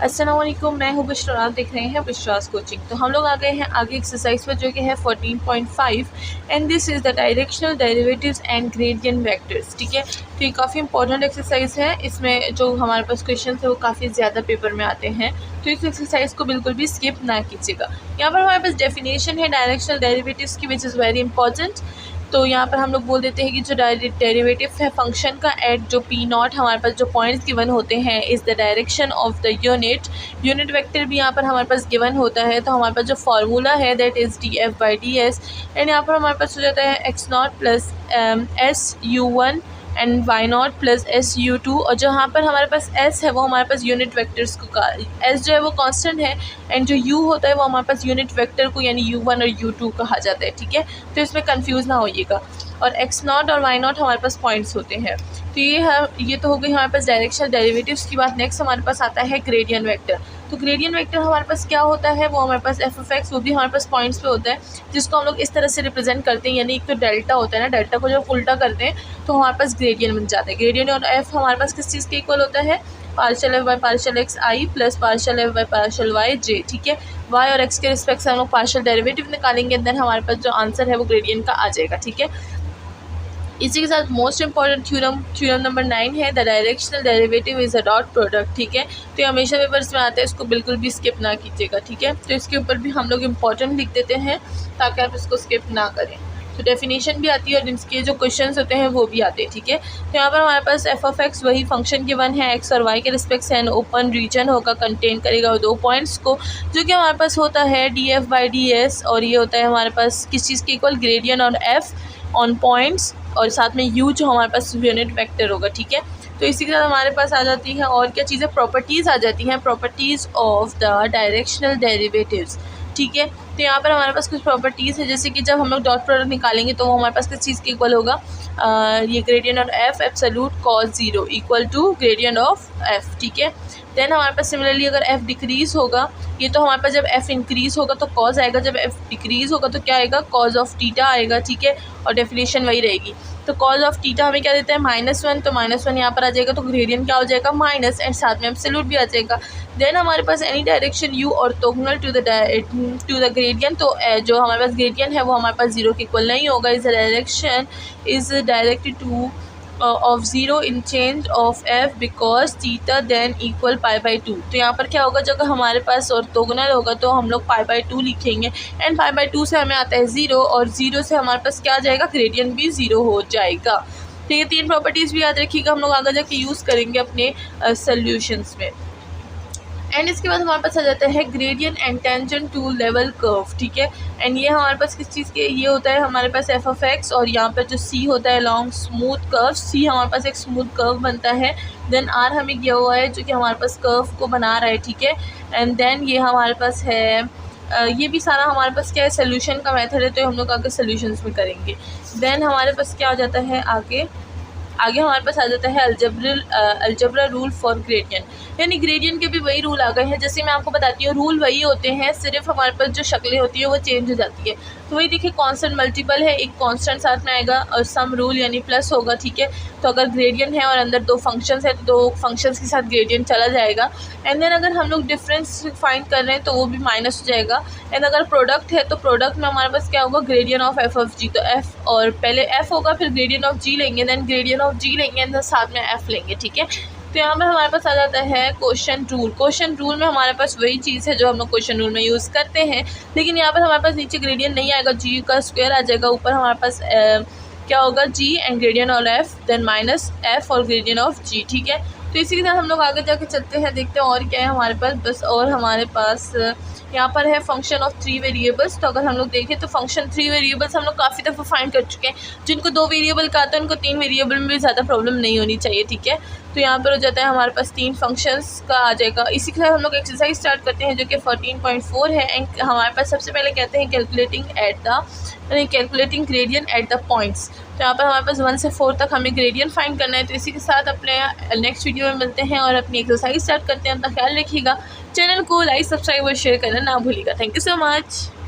अस्सलाम वालेकुम, मैं हूँ बुशरा, आप देख रहे हैं बुशरास कोचिंग। तो हम लोग आ गए हैं आगे एक्सरसाइज पर जो कि है 14.5 and this is the directional derivatives and gradient vectors. ठीक है, तो ये काफ़ी इंपॉर्टेंट एक्सरसाइज है। इसमें जो हमारे पास क्वेश्चन है वो काफ़ी ज़्यादा पेपर में आते हैं, तो इस एक्सरसाइज को बिल्कुल भी स्किप ना कीजिएगा। यहाँ पर हमारे पास डेफिनेशन है डायरेक्शनल डेरिवेटिव्स की, विच इज़ वेरी इंपॉर्टेंट। तो यहाँ पर हम लोग बोल देते हैं कि जो डेरिवेटिव है फंक्शन का एट जो पी नॉट हमारे पास जो पॉइंट्स गिवन होते हैं is the direction of the unit vector भी यहाँ पर हमारे पास गिवन होता है। तो हमारे पास जो फार्मूला है that is d f by d s, and यहाँ पर हमारे पास हो जाता है x naught plus s u one and y naught plus s u two. और जो यहाँ पर हमारे पास एस है वो हमारे पास यूनिट वेक्टर्स को एस जो है वो कांस्टेंट है, एंड जो यू होता है वो हमारे पास यूनिट वेक्टर को यानी यू वन और यू टू कहा जाता है। ठीक है, तो इसमें कंफ्यूज ना होइएगा। और एक्स नॉट और वाई नॉट हमारे पास पॉइंट्स होते हैं। तो ये तो हो गई हमारे पास डायरेक्शनल डेरिवेटिव्स की बात। नेक्स्ट हमारे पास आता है ग्रेडियंट वेक्टर। तो ग्रेडियंट वेक्टर हमारे पास क्या होता है, वो हमारे पास एफ ऑफ एक्स, वो भी हमारे पास पॉइंट्स पे होता है, जिसको हम लोग इस तरह से रिप्रेजेंट करते हैं। यानी एक तो डेल्टा होता है ना, डेल्टा को जब उल्टा करते हैं तो हमारे पास ग्रेडियंट बन जाता है। ग्रेडियंट और एफ हमारे पास किस चीज़ के इक्वल होता है, partial F by partial X I plus partial F by partial Y J. ठीक है, वाई और एक्स के रिस्पेक्ट से हम लोग पार्शियल डेरिवेटिव निकालेंगे, देन हमारे पास जो आंसर है वो ग्रेडियंट का आ जाएगा। ठीक है, इसी के साथ मोस्ट इंपॉर्टेंट थ्योरम नंबर 9 है, the directional derivative is a dot product. ठीक है, तो ये हमेशा पेपर्स में आता है, इसको बिल्कुल भी स्किप ना कीजिएगा। ठीक है, तो इसके ऊपर भी हम लोग इंपॉर्टेंट लिख देते हैं ताकि आप इसको स्किप ना करें। तो डेफिनेशन भी आती है और इसके जो क्वेश्चंस होते हैं वो भी आते हैं। ठीक है, तो यहाँ पर हमारे पास एफ ऑफ एक्स वही फंक्शन के वन है, एक्स और वाई के रिस्पेक्ट से एन ओपन रीजन होगा, कंटेन करेगा दो पॉइंट्स को, जो कि हमारे पास होता है D f by d S, और ये होता है हमारे पास किस चीज़ के इक्वल, ग्रेडियंट और एफ ऑन पॉइंट्स, और साथ में यू जो हमारे पास यूनिट वेक्टर होगा। ठीक है, तो इसी के साथ हमारे पास आ जाती है और क्या चीज़ें, प्रॉपर्टीज़ आ जाती हैं, properties of the directional derivatives. ठीक है, तो यहाँ पर हमारे पास कुछ प्रॉपर्टीज़ है, जैसे कि जब हम लोग डॉट प्रोडक्ट निकालेंगे तो वो हमारे पास किस चीज़ के इक्वल होगा, ये gradient of f absolute cos zero equal to gradient of f. ठीक है, देन हमारे पास सिमिलरली अगर एफ डिक्रीज़ होगा, ये तो हमारे पास जब एफ इंक्रीज़ होगा तो कॉज आएगा, जब एफ डिक्रीज़ होगा तो क्या आएगा, कॉज ऑफ टीटा आएगा। ठीक है, और डेफिनेशन वही रहेगी। तो कॉज ऑफ टीटा हमें क्या देता है, -1, तो -1 यहाँ पर आ जाएगा, तो ग्रेडियंट क्या हो जाएगा, माइनस, एंड साथ में एब्सोल्यूट भी आ जाएगा। देन हमारे पास any direction U orthogonal to the gradient, तो जो हमारे पास ग्रेडियंट है वो हमारे पास जीरो के इक्वल नहीं होगा। इस direction is directed two of zero in change of F because theta than equal pi by two. तो यहाँ पर क्या होगा, जब हमारे पास ऑर्थोगोनल होगा तो हम लोग पाई बाई टू लिखेंगे, एंड पाई बाई टू से हमें आता है ज़ीरो, और ज़ीरो से हमारे पास क्या आ जाएगा, ग्रेडियंट भी ज़ीरो हो जाएगा। तो ये तीन प्रॉपर्टीज़ भी याद रखिएगा, हम लोग आगे जाके यूज़ करेंगे अपने सोल्यूशंस में। एंड इसके बाद हमारे पास आ जाता है gradient and tangent to level curve. ठीक है, एंड ये हमारे पास किस चीज़ के, ये होता है हमारे पास एफ ऑफ एक्स, और यहाँ पर जो सी होता है लॉन्ग स्मूथ कर्व, सी हमारे पास एक स्मूथ कर्व बनता है। देन आर हमें दिया हुआ है जो कि हमारे पास कर्व को बना रहा है। ठीक है, एंड देन ये हमारे पास है ये भी सारा हमारे पास क्या है, सोल्यूशन का मेथड है, तो हम लोग आगे सोल्यूशंस में करेंगे। देन हमारे पास क्या आ जाता है, आगे हमारे पास आ जाता है अलजबरा रूल फॉर ग्रेडियंट, यानी ग्रेडियंट के भी वही रूल आ गए हैं। जैसे मैं आपको बताती हूँ, रूल वही होते हैं, सिर्फ हमारे पास जो शक्लें होती है वो चेंज हो जाती है। तो वही देखिए, कांस्टेंट मल्टीपल है, एक कांस्टेंट साथ में आएगा और सम रूल यानी प्लस होगा। ठीक है, तो अगर ग्रेडियंट है और अंदर दो फंक्शंस है तो दो फंक्शंस के साथ ग्रेडियंट चला जाएगा। एंड देन अगर हम लोग डिफरेंस फाइंड कर रहे हैं तो वो भी माइनस हो जाएगा। एंड अगर प्रोडक्ट है तो प्रोडक्ट में हमारे पास क्या होगा, ग्रेडियंट ऑफ एफ ऑफ जी, तो एफ और पहले एफ होगा, फिर ग्रेडियंट ऑफ जी लेंगे, देन ग्रेडियंट ऑफ जी लेंगे, एंड साथ में एफ लेंगे। ठीक है, तो यहाँ पर हमारे पास आ जाता है क्वेश्चन रूल। क्वेश्चन रूल में हमारे पास वही चीज़ है जो हम लोग क्वेश्चन रूल में यूज़ करते हैं, लेकिन यहाँ पर हमारे पास नीचे ग्रेडियंट नहीं आएगा, जी का स्क्वायर आ जाएगा, ऊपर हमारे पास क्या होगा, G and gradient of F, then minus F और ग्रेडियंट ऑफ जी। ठीक है, तो इसी के साथ हम लोग आगे जाके चलते हैं, देखते हैं और क्या है हमारे पास। बस और हमारे पास यहाँ पर है फंक्शन ऑफ 3 वेरिएबल्स। तो अगर हम लोग देखें तो फंक्शन 3 वेरिएबल्स हम लोग काफ़ी दफ़ा फाइंड कर चुके हैं। जिनको 2 वेरिएबल का आता है उनको 3 वेरिएबल में भी ज़्यादा प्रॉब्लम नहीं होनी चाहिए। ठीक है, तो यहाँ पर हो जाता है हमारे पास 3 फंक्शंस का आ जाएगा। इसी के साथ हम लोग एक्सरसाइज स्टार्ट करते हैं जो कि 14.4 है। एंड हमारे पास सबसे पहले कहते हैं calculating gradient at the points. तो यहाँ पर हमारे पास 1 से 4 तक हमें ग्रेडियंट फाइंड करना है। तो इसी के साथ अपने नेक्स्ट वीडियो में मिलते हैं और अपनी एक्सरसाइज स्टार्ट करते हैं। अपना ख्याल रखिएगा, चैनल को लाइक सब्सक्राइब और शेयर करना ना भूलिएगा। Thank you so much.